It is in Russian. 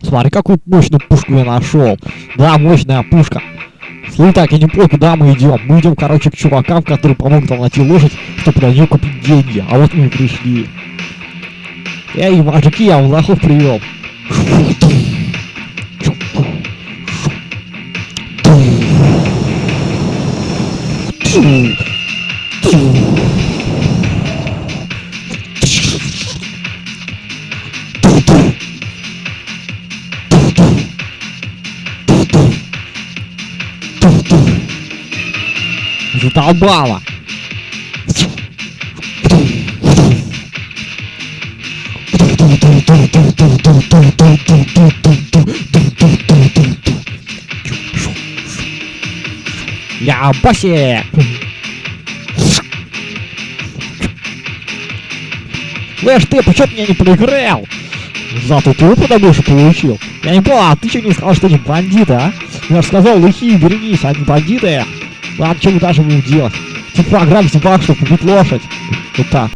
Смотри, какую мощную пушку я нашел. Да, мощная пушка. Слушай, так, я не понял, куда мы идем. Мы идем, короче, к чувакам, которые помогут нам найти лошадь, чтобы на нее купить деньги. А вот мы и пришли. Эй, мужики, я лохов привел. Задолбала. Я босик. Слышь, ты почему меня не проиграл? Зато ты опыта больше получил. Я не понял, а ты что не сказал, что они бандиты, а? Я же сказал, лихие, берегись, они бандиты. Ладно, что мы даже будем делать? Типа ограбить банк, чтобы купить лошадь. Вот так.